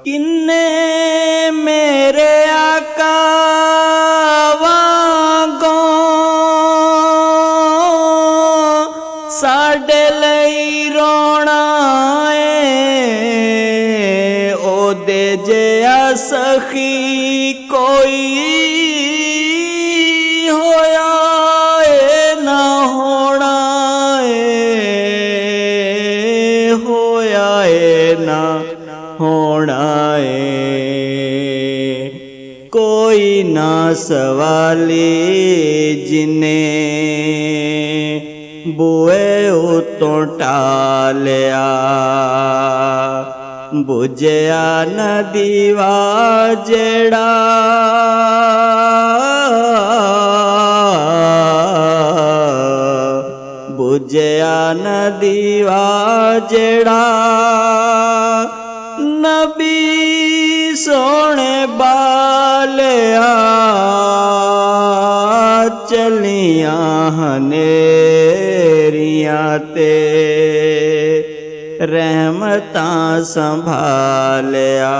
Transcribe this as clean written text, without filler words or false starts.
किन्ने मेरे आका वांगों साडे लई रोना है ओदे जिहा सखी कोई होया है ना होना है होया है ना होना है कोई ना सवाली जिने बुए उतों टालिया बुझया न दीवा जेड़ा बुझया न दीवा जेड़ा नबी सोने बालिया चलियां हनेरियां ते रहमतां संभालिया।